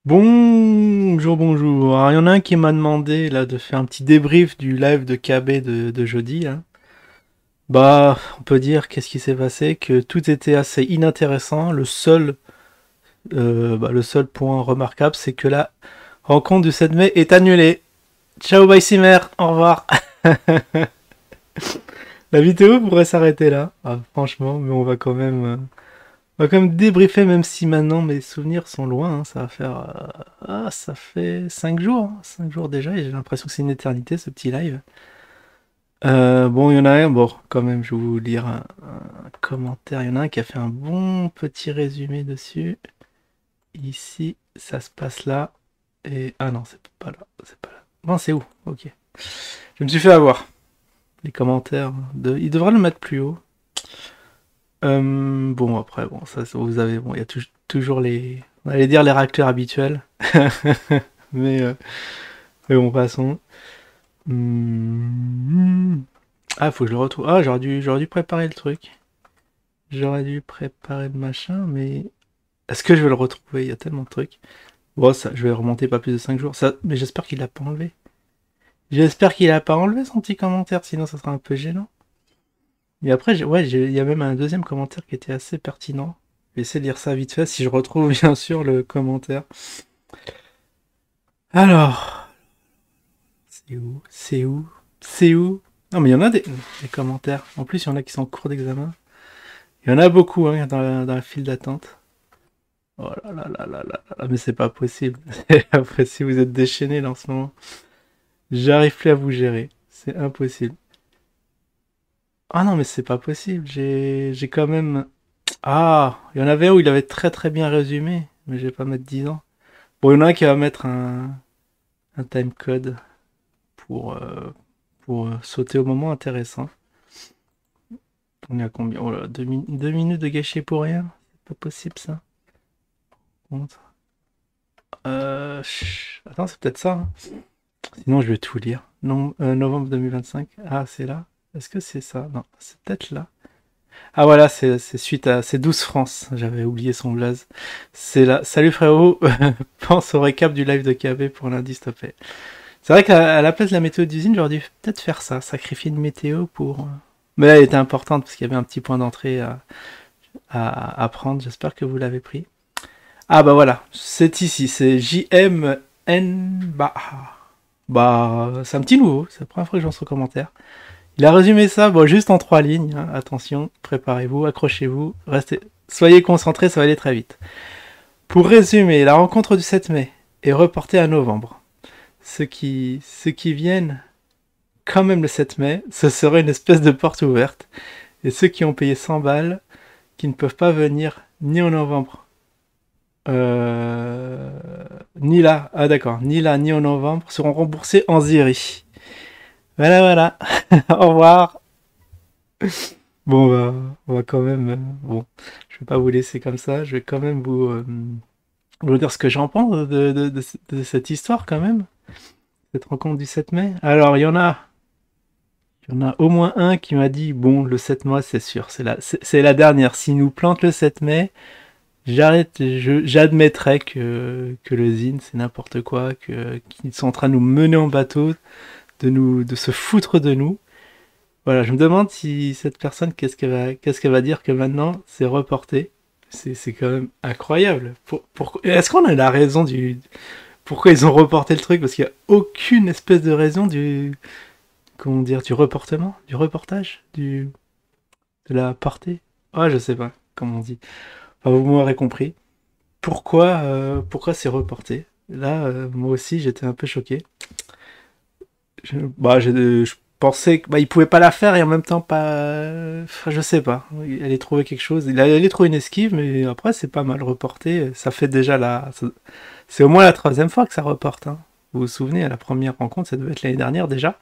Bonjour, bonjour. Alors, il y en a un qui m'a demandé là de faire un petit débrief du live de KB de jeudi, là. Bah, on peut dire qu'est-ce qui s'est passé, que tout était assez inintéressant. Le seul point remarquable, c'est que la rencontre du 7 mai est annulée. Ciao, bye Simer, au revoir. La vidéo pourrait s'arrêter là, franchement, mais on va quand même débriefer, même si maintenant mes souvenirs sont loin, hein. Ça fait 5 jours, hein, 5 jours déjà, et j'ai l'impression que c'est une éternité ce petit live. Bon, il y en a un, bon, quand même, je vais vous lire un commentaire. Il y en a un qui a fait un bon petit résumé dessus. Ici, ça se passe là. Et. Ah non, c'est pas là. C'est pas là. Bon, c'est où? Ok. Je me suis fait avoir. Les commentaires. Il devrait le mettre plus haut. Bon, après, bon, ça, vous avez. Bon, il y a toujours les. On allait dire les réacteurs habituels. mais, euh, mais bon, passons. Hmm. Ah, faut que je le retrouve. Ah, j'aurais dû préparer le truc. J'aurais dû préparer le machin, mais est-ce que je vais le retrouver? Il y a tellement de trucs. Bon, ça, je vais remonter pas plus de 5 jours. Ça, mais j'espère qu'il l'a pas enlevé. J'espère qu'il a pas enlevé son petit commentaire, sinon ça sera un peu gênant. Et après, il y a même un deuxième commentaire qui était assez pertinent. Je vais essayer de lire ça vite fait, si je retrouve bien sûr le commentaire. Alors, c'est où? C'est où? C'est où? Non, mais il y en a des commentaires. En plus, il y en a qui sont en cours d'examen. Il y en a beaucoup hein, dans la file d'attente. Oh là là là là là là, mais c'est pas possible. C'est pas possible, vous êtes déchaînés là en ce moment. J'arrive plus à vous gérer. C'est impossible. Ah non, mais c'est pas possible. J'ai quand même. Ah, il y en avait un où il avait très très bien résumé, mais je vais pas mettre 10 ans. Bon, il y en a un qui va mettre un timecode pour sauter au moment intéressant. On est à combien? Oh là, 2 minutes de gâcher pour rien? C'est pas possible ça. Compte. Attends, c'est peut-être ça, hein. Sinon, je vais tout lire. Non, novembre 2025. Ah, c'est là. Est-ce que c'est ça? Non, c'est peut-être là. Ah voilà, c'est suite à... C'est 12 France. J'avais oublié son blaze. C'est là. Salut frérot. Pense au récap du live de KB pour lundi, s'il te plaît. C'est vrai qu'à la place de la météo d'usine, j'aurais dû peut-être faire ça. Sacrifier une météo pour... Mais là, elle était importante parce qu'il y avait un petit point d'entrée à prendre. J'espère que vous l'avez pris. Ah bah voilà. C'est ici. C'est JMN... Bah, c'est un petit nouveau. C'est la première fois que j'en ce commentaire. Il a résumé ça, bon, juste en 3 lignes, hein. Attention, préparez-vous, accrochez-vous, restez, soyez concentrés, ça va aller très vite. Pour résumer, la rencontre du 7 mai est reportée à novembre. Ceux qui viennent quand même le 7 mai, ce serait une espèce de porte ouverte. Et ceux qui ont payé 100 balles, qui ne peuvent pas venir ni en novembre, euh, ni là, ah d'accord, ni là ni en novembre, seront remboursés en Ziri. Voilà, voilà. Au revoir. Bon, on va quand même. Bon, je vais pas vous laisser comme ça. Je vais quand même vous dire ce que j'en pense de cette histoire, quand même. Cette rencontre du 7 mai. Alors, il y en a au moins un qui m'a dit bon, le 7 mai, c'est sûr, c'est la dernière. S'il nous plante le 7 mai, j'arrête. J'admettrai que le Zine, c'est n'importe quoi, qu'ils sont en train de nous mener en bateau, de se foutre de nous. Voilà, je me demande si cette personne, qu'est-ce qu'elle va dire que maintenant c'est reporté. C'est quand même incroyable. Est-ce qu'on a la raison pourquoi ils ont reporté le truc? Parce qu'il n'y a aucune espèce de raison comment dire, du reportement, du reportage, de la portée. Ah, je sais pas comment on dit. Enfin, vous m'aurez compris. Pourquoi c'est reporté? Là, moi aussi, j'étais un peu choqué. Je pensais que il pouvait pas la faire et en même temps pas. Enfin, je sais pas. Il allait trouver quelque chose. Il allait trouver une esquive, mais après c'est pas mal reporté. Ça fait déjà c'est au moins la troisième fois que ça reporte, hein. Vous vous souvenez, à la première rencontre, ça devait être l'année dernière déjà.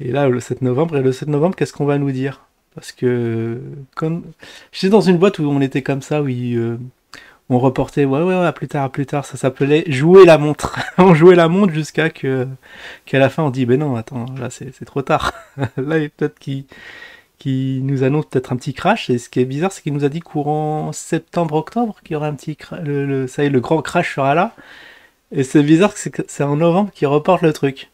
Et là, le 7 novembre, et le 7 novembre, qu'est-ce qu'on va nous dire? Parce que comme j'étais dans une boîte où on était comme ça, où on reportait, ouais, ouais, ouais, à plus tard, ça s'appelait jouer la montre. On jouait la montre qu'à la fin on dit, ben non, attends, là c'est trop tard. Là, il y a peut-être qui nous annonce peut-être un petit crash, et ce qui est bizarre, c'est qu'il nous a dit courant septembre-octobre qu'il y aurait un petit ça y est, le grand crash sera là. Et c'est bizarre que c'est en novembre qu'ils reportent le truc.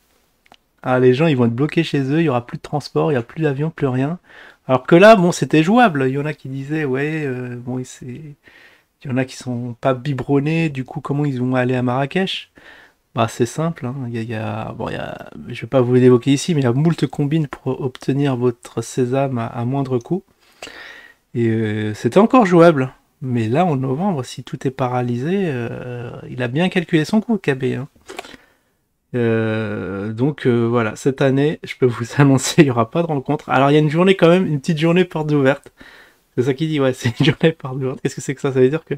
Ah, les gens, ils vont être bloqués chez eux, il y aura plus de transport, il y a plus d'avion, plus rien. Alors que là, bon, c'était jouable. Il y en a qui disaient, ouais, bon, il y en a qui sont pas biberonnés, du coup, comment ils vont aller à Marrakech? Bah, c'est simple, hein. Bon, je vais pas vous l'évoquer ici, mais il y a moult combines pour obtenir votre sésame à moindre coût. Et c'était encore jouable. Mais là, en novembre, si tout est paralysé, il a bien calculé son coût, KB, hein. Donc voilà, cette année, je peux vous annoncer, il n'y aura pas de rencontre. Alors il y a une journée quand même, une petite journée porte ouverte. C'est ça qui dit, ouais, c'est une journée porte ouverte. Qu'est-ce que c'est que ça? Ça veut dire que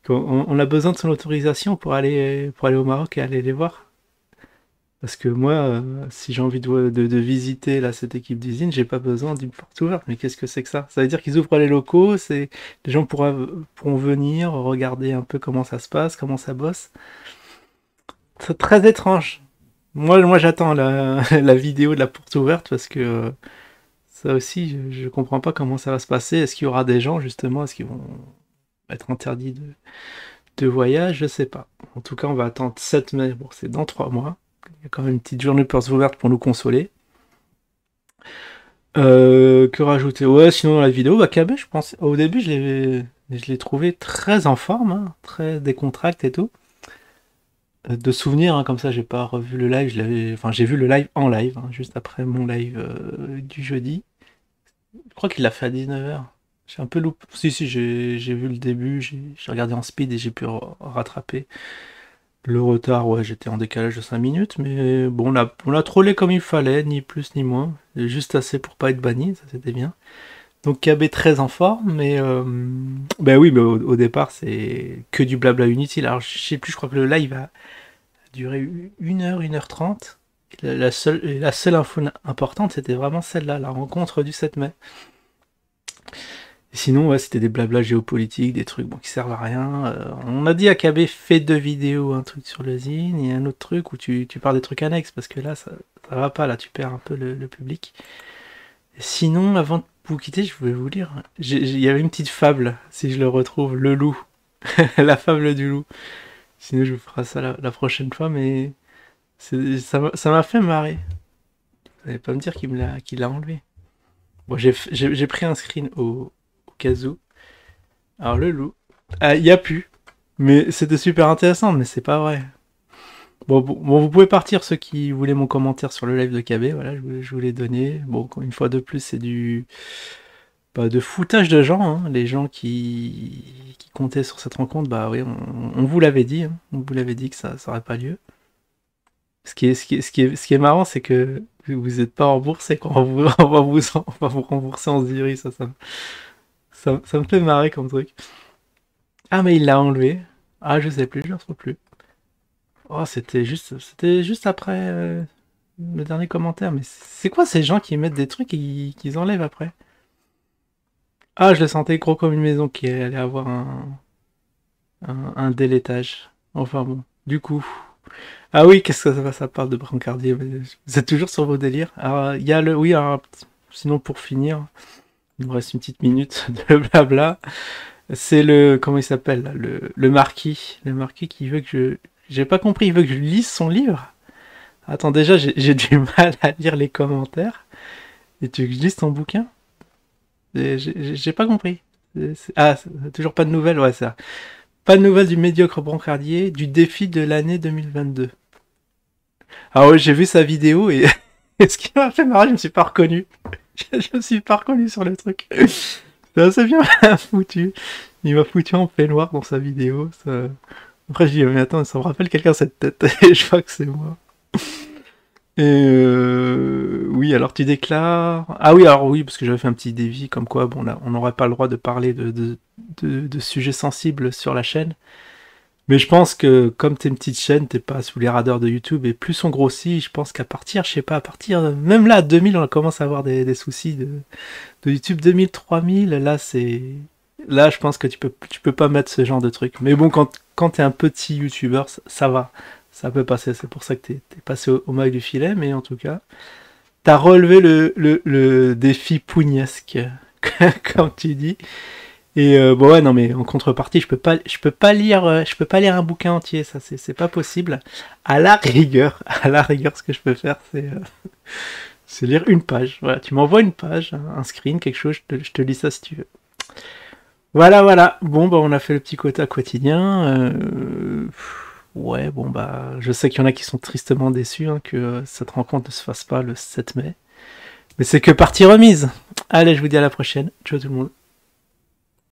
qu'on a besoin de son autorisation pour aller au Maroc et aller les voir. Parce que moi, si j'ai envie de visiter là, cette équipe d'usine, j'ai pas besoin d'une porte ouverte. Mais qu'est-ce que c'est que ça? Ça veut dire qu'ils ouvrent les locaux, les gens pourront venir regarder un peu comment ça se passe, comment ça bosse. C'est très étrange. Moi j'attends la vidéo de la porte ouverte parce que ça aussi, je comprends pas comment ça va se passer. Est-ce qu'il y aura des gens justement? Est-ce qu'ils vont être interdits de voyage? Je sais pas. En tout cas, on va attendre 7 mai. Bon, c'est dans 3 mois. Il y a quand même une petite journée porte ouverte pour nous consoler. Que rajouter? Ouais, sinon dans la vidéo, bah KB, je pense. Au début, je l'ai trouvé très en forme, hein, très décontracté et tout. De souvenirs, hein, comme ça, j'ai pas revu le live. Enfin, j'ai vu le live en live, hein, juste après mon live du jeudi. Je crois qu'il l'a fait à 19h. J'ai un peu loupé. Si, j'ai vu le début, j'ai regardé en speed et j'ai pu rattraper le retard. Ouais, j'étais en décalage de 5 minutes, mais bon, on l'a trollé comme il fallait, ni plus ni moins. Juste assez pour pas être banni, ça c'était bien. Donc KB très en forme, mais ben oui, mais au départ c'est que du blabla inutile. Alors je sais plus, je crois que le live a duré 1h, 1h30. La seule info importante, c'était vraiment celle-là, la rencontre du 7 mai. Et sinon, ouais, c'était des blabla géopolitiques, des trucs bon, qui servent à rien. On a dit à KB, fais 2 vidéos, un truc sur l'usine et un autre truc où tu parles des trucs annexes, parce que là, ça va pas, là, tu perds un peu le public. Et sinon, avant de vous quitter, je voulais vous lire. Il y avait une petite fable, si je le retrouve, le loup. La fable du loup. Sinon, je vous ferai ça la prochaine fois, mais ça m'a fait marrer. Vous n'allez pas me dire qu'il l'a enlevé. Bon, j'ai pris un screen au cas où. Alors, le loup. Ah, il y a plus. Mais c'était super intéressant, mais c'est pas vrai. Bon, vous pouvez partir ceux qui voulaient mon commentaire sur le live de KB. Voilà, je vous l'ai donné. Bon, une fois de plus, c'est du. Bah, de foutage de gens, hein. Les gens qui comptaient sur cette rencontre, bah oui, on vous l'avait dit, hein. On vous l'avait dit que ça n'aurait pas lieu. Ce qui est marrant, c'est que vous n'êtes pas remboursé, quoi. On va vous rembourser en Ziri, ça me fait marrer comme truc. Ah, mais il l'a enlevé. Ah, je sais plus, je ne retrouve plus. Oh, c'était juste après le dernier commentaire. Mais c'est quoi ces gens qui mettent des trucs et qu'ils enlèvent après? Ah, je le sentais gros comme une maison qui allait avoir un délétage. Enfin bon, du coup. Ah oui, qu'est-ce que ça parle de brancardier? Mais vous êtes toujours sur vos délires. Alors, il y a le. Oui, alors, sinon pour finir, il me reste une petite minute de blabla. C'est le. Comment il s'appelle là, le marquis. Le marquis qui veut que je. J'ai pas compris, il veut que je lise son livre? Attends, déjà, j'ai du mal à lire les commentaires. Et tu veux que je lise ton bouquin? J'ai pas compris. Ah, toujours pas de nouvelles, ouais, ça. Pas de nouvelles du médiocre brancardier du défi de l'année 2022. Ah ouais, j'ai vu sa vidéo et ce qui m'a fait marrer, je me suis pas reconnu. Je me suis pas reconnu sur le truc. C'est assez bien foutu. Il m'a foutu en peignoir dans sa vidéo. Après, je dis, mais attends, ça me rappelle quelqu'un cette tête. Et je vois que c'est moi. Et oui, alors tu déclares. Ah oui, alors oui, parce que j'avais fait un petit dévi comme quoi, bon, là, on n'aurait pas le droit de parler de sujets sensibles sur la chaîne. Mais je pense que comme t'es une petite chaîne, t'es pas sous les radars de YouTube, et plus on grossit, je pense qu'à partir, je sais pas, à partir, même là, à 2000, on commence à avoir des soucis de YouTube. 2000, 3000, là, là, je pense que tu peux pas mettre ce genre de truc. Mais bon, quand t'es un petit YouTuber, ça va. Ça peut passer, c'est pour ça que t'es passé au mail du filet, mais en tout cas, t'as relevé le défi pougnesque, comme tu dis. Et bon ouais non mais en contrepartie je peux pas lire un bouquin entier, ça c'est pas possible. À la rigueur ce que je peux faire c'est lire une page. Voilà, tu m'envoies une page, un screen, quelque chose, je te lis ça si tu veux. Voilà voilà. Bon bah on a fait le petit quota quotidien. Ouais bon bah je sais qu'il y en a qui sont tristement déçus hein, que cette rencontre ne se fasse pas le 7 mai. Mais c'est que partie remise. Allez je vous dis à la prochaine. Ciao tout le monde.